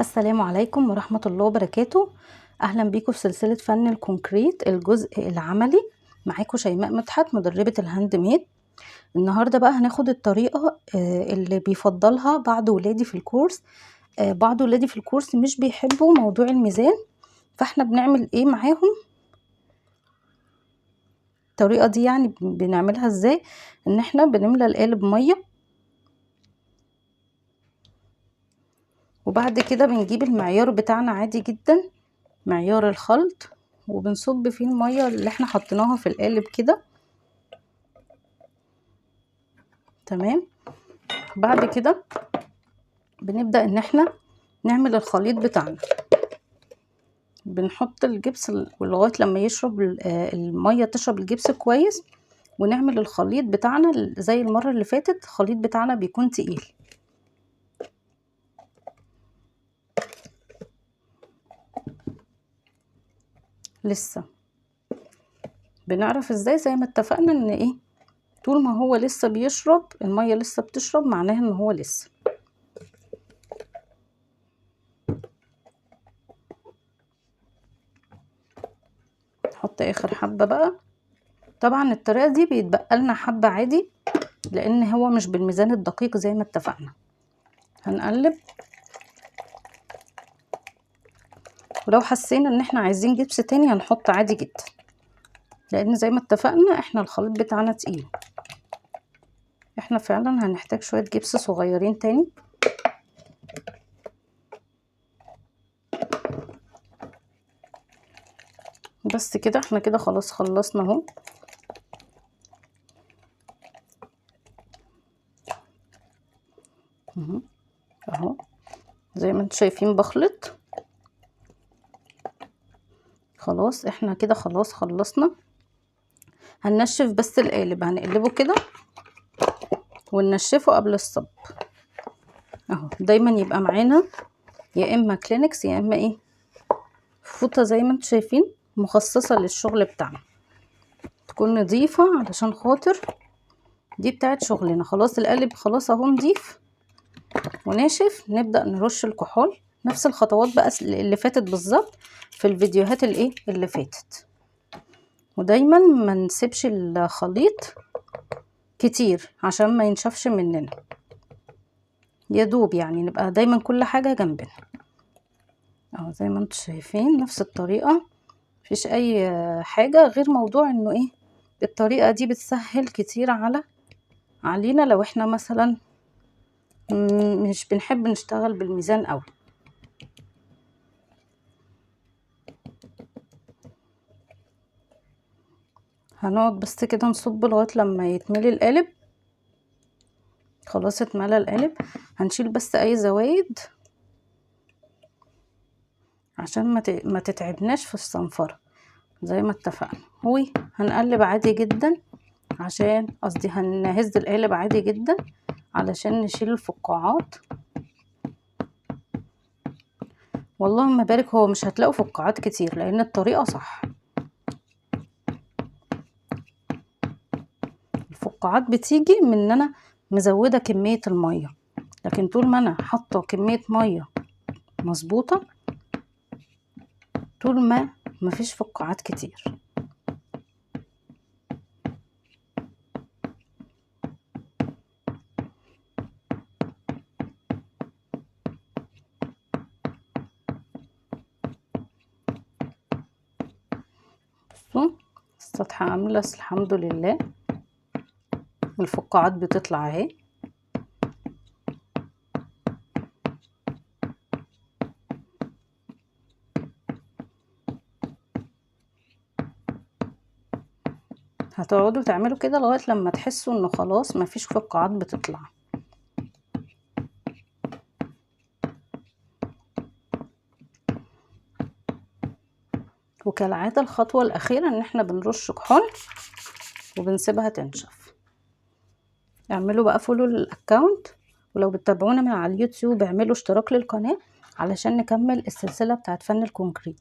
السلام عليكم ورحمة الله وبركاته. أهلا بيكم في سلسلة فن الكونكريت الجزء العملي. معاكم شيماء مدحت مدربة الهاند ميد. النهاردة بقى هناخد الطريقة اللي بيفضلها بعض ولادي في الكورس. بعض ولادي في الكورس مش بيحبوا موضوع الميزان، فاحنا بنعمل ايه معاهم؟ الطريقة دي يعني بنعملها ازاي؟ ان احنا بنملى القالب مية، وبعد كده بنجيب المعيار بتاعنا عادي جدا، معيار الخلط، وبنصب فيه المية اللي احنا حطيناها في القالب كده. تمام. بعد كده بنبدأ ان احنا نعمل الخليط بتاعنا. بنحط الجبس لغاية لما يشرب المية تشرب الجبس كويس، ونعمل الخليط بتاعنا زي المرة اللي فاتت. الخليط بتاعنا بيكون تقيل. لسه بنعرف ازاي؟ زي ما اتفقنا ان ايه، طول ما هو لسه بيشرب المية، لسه بتشرب، معناها ان هو لسه. نحط اخر حبة بقى. طبعا الطريقة دي بيتبقى لنا حبة عادي، لان هو مش بالميزان الدقيق زي ما اتفقنا. هنقلب، ولو حسينا ان احنا عايزين جبس تاني هنحط عادي جدا، لان زي ما اتفقنا احنا الخليط بتاعنا تقيل. احنا فعلا هنحتاج شوية جبس صغيرين تاني. بس كده احنا كده خلاص خلصنا اهو. اهو زي ما انتم شايفين بخلط. خلاص احنا كده خلاص خلصنا. هننشف بس القالب، هنقلبه كده وننشفه قبل الصب. اهو دايما يبقى معانا يا اما كلينكس يا اما ايه، فوطة زي ما انتم شايفين مخصصة للشغل بتاعنا، تكون نظيفة علشان خاطر دي بتاعت شغلنا. خلاص القالب خلاص اهو نضيف وناشف. نبدأ نرش الكحول، نفس الخطوات بقى اللي فاتت بالظبط في الفيديوهات اللي فاتت. ودايما ما نسيبش الخليط كتير عشان ما ينشفش مننا، يا دوب يعني نبقى دايما كل حاجة جنبنا. اهو زي ما انتم شايفين نفس الطريقة، مفيش اي حاجة غير موضوع انه ايه، الطريقة دي بتسهل كتير علينا لو احنا مثلا مش بنحب نشتغل بالميزان قوي. هنقعد بس كده نصب لغاية لما يتملي القالب. خلاص اتملى القالب. هنشيل بس اي زوايد عشان ما تتعبناش في الصنفرة زي ما اتفقنا. هنقلب عادي جدا، عشان قصدي هنهز القالب عادي جدا علشان نشيل الفقاعات. والله ما بارك، هو مش هتلاقوا فقاعات كتير لان الطريقة صح. الفقاعات بتيجي من ان انا مزودة كمية المية، لكن طول ما انا حاطة كمية مية مظبوطة، طول ما مفيش فقاعات كتير. بصوا السطح املس الحمد لله، الفقاعات بتطلع اهي. هتقعدوا تعملوا كده لغاية لما تحسوا انه خلاص مفيش فقاعات بتطلع. وكالعادة الخطوة الأخيرة ان احنا بنرش كحول وبنسيبها تنشف. اعملوا بقى فولو للأكاونت، ولو بتتابعونا من على اليوتيوب اعملوا اشتراك للقناة علشان نكمل السلسلة بتاعت فن الكونكريت.